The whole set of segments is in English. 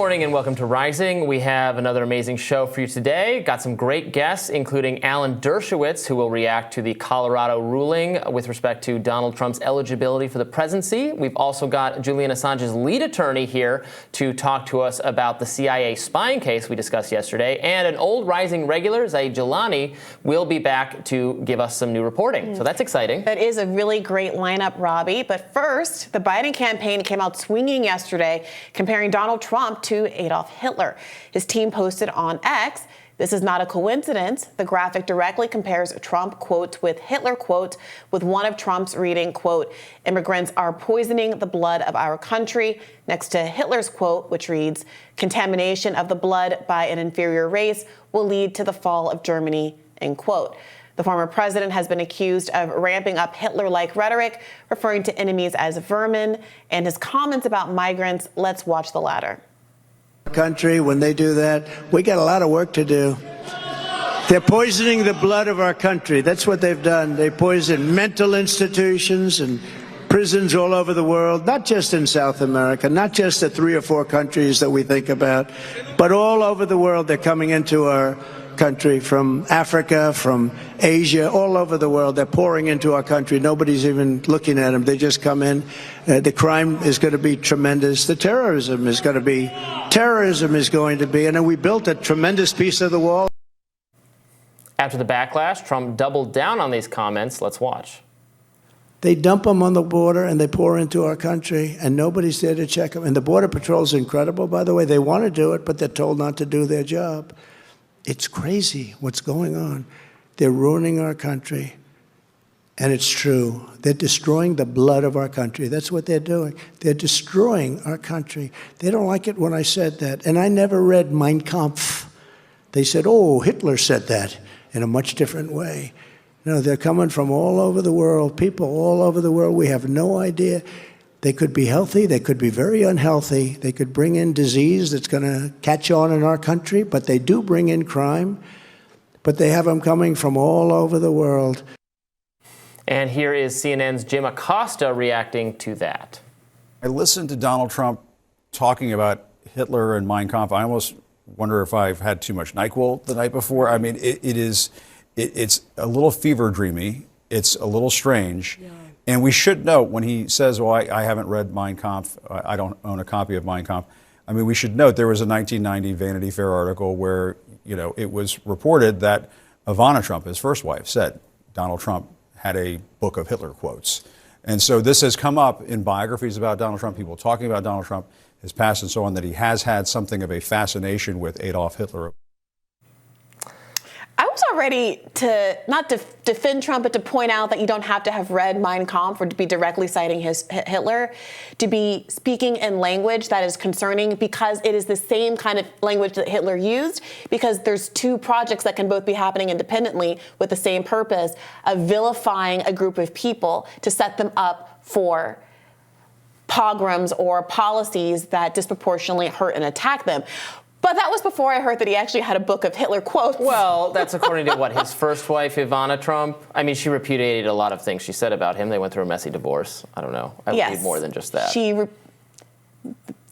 morning and welcome to Rising. We have another amazing show for you today. Got some great guests, including Alan Dershowitz, who will react to the Colorado ruling with respect to Donald Trump's eligibility for the presidency. We've also got Julian Assange's lead attorney here to talk to us about the CIA spying case we discussed yesterday. And an old Rising regular, Zaid Jilani, will be back to give us some new reporting. So that's exciting. That is a really great lineup, Robby. But first, the Biden campaign came out swinging yesterday, comparing Donald Trump to Adolf Hitler. His team posted on X, "This is not a coincidence." The graphic directly compares Trump quotes with Hitler quotes, with one of Trump's reading, quote, "Immigrants are poisoning the blood of our country," next to Hitler's quote, which reads, "Contamination of the blood by an inferior race will lead to the fall of Germany," end quote. The former president has been accused of ramping up Hitler-like rhetoric, referring to enemies as vermin, and his comments about migrants. Let's watch the latter. Country, when they do that, we got a lot of work to do. They're poisoning the blood of our country. That's what they've done. They poison mental institutions and prisons all over the world, not just in South America, not just the 3 or 4 countries that we think about, but all over the world. They're coming into our country from Africa, from Asia, all over the world. They're pouring into our country. Nobody's even looking at them. They just come in. The crime is going to be tremendous. The terrorism is going to be, and then we built a tremendous piece of the wall. After the backlash, Trump doubled down on these comments. Let's watch. They dump them on the border and they pour into our country, and nobody's there to check them. And the Border Patrol is incredible, by the way. They want to do it, but they're told not to do their job. It's crazy what's going on. They're ruining our country. And it's true. They're destroying the blood of our country. That's what they're doing. They're destroying our country. They don't like it when I said that. And I never read Mein Kampf. They said, oh, Hitler said that in a much different way. No, they're coming from all over the world, people all over the world. We have no idea. They could be healthy. They could be very unhealthy. They could bring in disease that's going to catch on in our country, but they do bring in crime. But they have them coming from all over the world. And here is CNN's Jim Acosta reacting to that. I listened to Donald Trump talking about Hitler and Mein Kampf. I almost wonder if I've had too much NyQuil the night before. I mean, it's a little fever dreamy. It's a little strange. Yeah. And we should note when he says, well, I haven't read Mein Kampf, I don't own a copy of Mein Kampf. I mean, we should note there was a 1990 Vanity Fair article where, it was reported that Ivana Trump, his first wife, said Donald Trump had a book of Hitler quotes. And so this has come up in biographies about Donald Trump, people talking about Donald Trump, his past and so on, that he has had something of a fascination with Adolf Hitler. I was all ready to not to defend Trump, but to point out that you don't have to have read Mein Kampf or to be directly citing Hitler, to be speaking in language that is concerning because it is the same kind of language that Hitler used, because there's 2 projects that can both be happening independently with the same purpose of vilifying a group of people to set them up for pogroms or policies that disproportionately hurt and attack them. But that was before I heard that he actually had a book of Hitler quotes. Well, that's according to what, his first wife, Ivana Trump? I mean, she repudiated a lot of things she said about him. They went through a messy divorce. I don't know. I believe more than just that.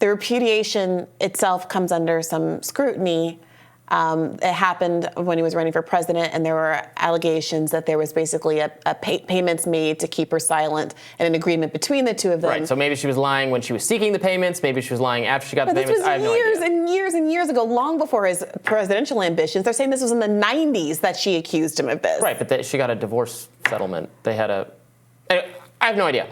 The repudiation itself comes under some scrutiny. It happened when he was running for president, and there were allegations that there was basically payments made to keep her silent and an agreement between the 2 of them. Right, so maybe she was lying when she was seeking the payments. Maybe she was lying after she got the payments. This was I have no idea. years and years and years ago, long before his presidential ambitions. They're saying this was in the 90s that she accused him of this. Right, but she got a divorce settlement. They had I have no idea.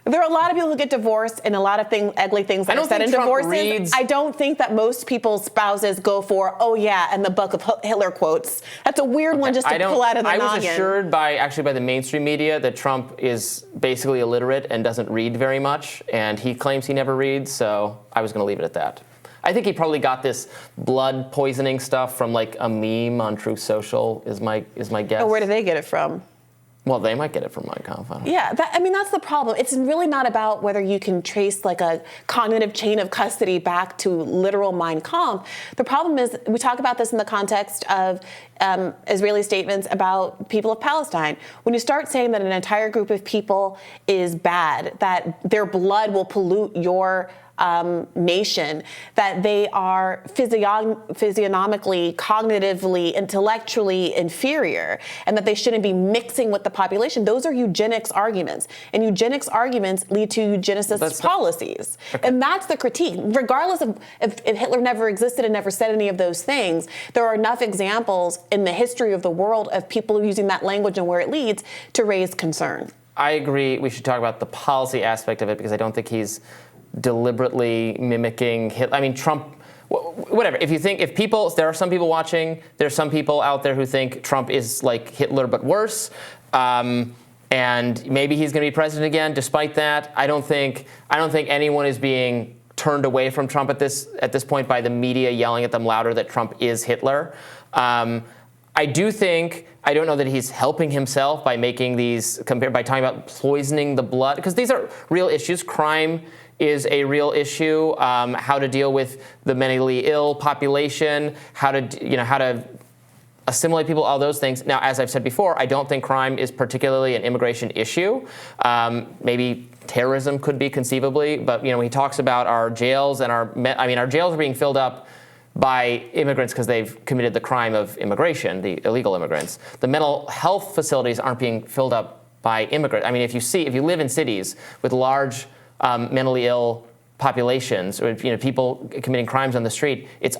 There are a lot of people who get divorced and a lot of ugly things that are said in divorces. I don't think that most people's spouses go for, oh yeah, and the book of Hitler quotes. That's a weird one just to pull out of the noggin. I was assured by the mainstream media that Trump is basically illiterate and doesn't read very much, and he claims he never reads, so I was going to leave it at that. I think he probably got this blood poisoning stuff from like a meme on Truth Social, is my guess. Oh, where do they get it from? Well, they might get it from Mein Kampf. Yeah, that's the problem. It's really not about whether you can trace like a cognitive chain of custody back to literal Mein Kampf. The problem is, we talk about this in the context of Israeli statements about people of Palestine. When you start saying that an entire group of people is bad, that their blood will pollute your nation, that they are physiognomically, cognitively, intellectually inferior, and that they shouldn't be mixing with the population. Those are eugenics arguments, and eugenics arguments lead to eugenicist policies. Okay. And that's the critique. Regardless of if Hitler never existed and never said any of those things, there are enough examples in the history of the world of people using that language and where it leads to raise concern. I agree. We should talk about the policy aspect of it, because I don't think he's deliberately mimicking Hitler. I mean, Trump, whatever. There are some people watching, there's some people out there who think Trump is like Hitler but worse. And maybe he's going to be president again. Despite that, I don't think anyone is being turned away from Trump at this point by the media yelling at them louder that Trump is Hitler. I don't know that he's helping himself by making by talking about poisoning the blood, because these are real issues. Crime is a real issue. How to deal with the mentally ill population, how to assimilate people, all those things. Now, as I've said before, I don't think crime is particularly an immigration issue. Maybe terrorism could be conceivably, but when he talks about our jails and our jails are being filled up by immigrants because they've committed the crime of immigration, the illegal immigrants. The mental health facilities aren't being filled up by immigrants. I mean, if you live in cities with large mentally ill populations, or people committing crimes on the street, it's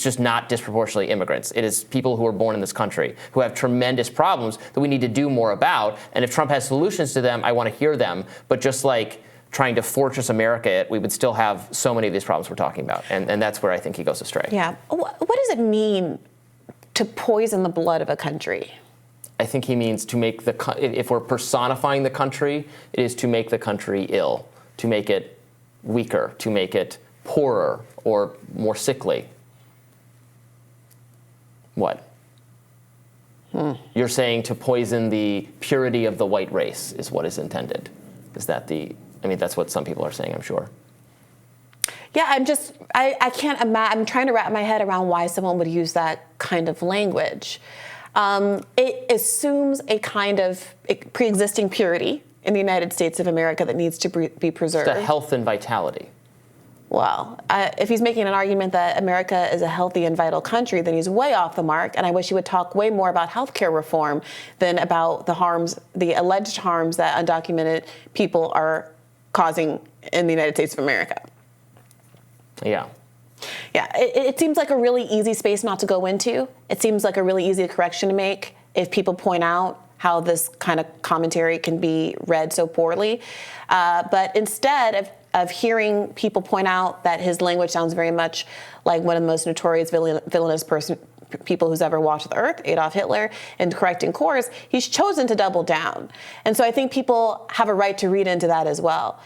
just not disproportionately immigrants. It is people who are born in this country who have tremendous problems that we need to do more about. And if Trump has solutions to them, I want to hear them. But just like trying to fortress America we would still have so many of these problems we're talking about. And that's where I think he goes astray. Yeah. What does it mean to poison the blood of a country? I think he means to make if we're personifying the country, it is to make the country ill, to make it weaker, to make it poorer or more sickly. What? You're saying to poison the purity of the white race is what is intended. Is that that's what some people are saying, I'm sure. Yeah, I can't imagine. I'm trying to wrap my head around why someone would use that kind of language. It assumes a kind of pre-existing purity in the United States of America that needs to be preserved. It's the health and vitality. Well, if he's making an argument that America is a healthy and vital country, then he's way off the mark. And I wish he would talk way more about healthcare reform than about the alleged harms that undocumented people are causing in the United States of America. Yeah. Yeah, it seems like a really easy space not to go into. It seems like a really easy correction to make if people point out how this kind of commentary can be read so poorly. But instead of hearing people point out that his language sounds very much like one of the most notorious villainous people who's ever walked the earth, Adolf Hitler, and correcting course, he's chosen to double down. And so I think people have a right to read into that as well.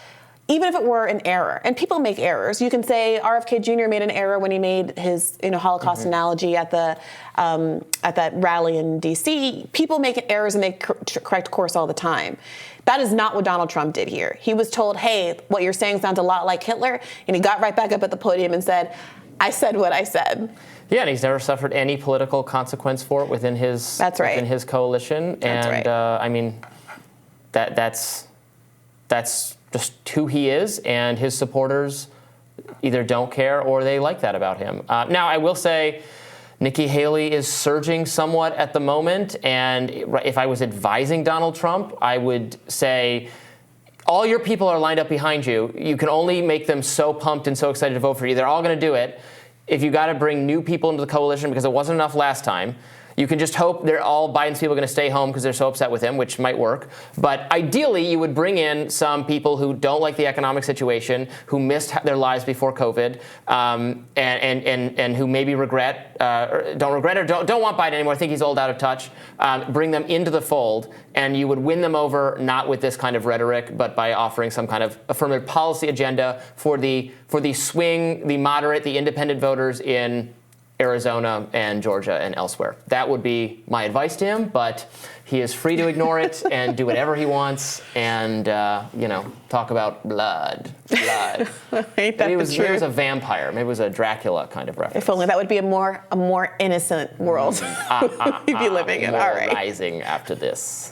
Even if it were an error, and people make errors. You can say RFK Jr. made an error when he made his Holocaust analogy at that rally in D.C. People make errors and they correct course all the time. That is not what Donald Trump did here. He was told, hey, what you're saying sounds a lot like Hitler, and he got right back up at the podium and said, I said what I said. Yeah, and he's never suffered any political consequence for it within his within his coalition. That's and right. That's just who he is, and his supporters either don't care or they like that about him. Now, I will say Nikki Haley is surging somewhat at the moment, and if I was advising Donald Trump, I would say all your people are lined up behind you. You can only make them so pumped and so excited to vote for you. They're all going to do it. If you got to bring new people into the coalition because it wasn't enough last time, you can just hope Biden's people are going to stay home because they're so upset with him, which might work. But ideally, you would bring in some people who don't like the economic situation, who missed their lives before COVID, and who maybe don't regret or don't want Biden anymore. I think he's old, out of touch. Bring them into the fold, and you would win them over not with this kind of rhetoric, but by offering some kind of affirmative policy agenda for the swing, the moderate, the independent voters in Arizona and Georgia and elsewhere. That would be my advice to him, but he is free to ignore it and do whatever he wants and, talk about blood. Ain't that maybe it was a vampire. Maybe it was a Dracula kind of reference. If only that would be a more innocent world we'd be living in. More All right. rising after this.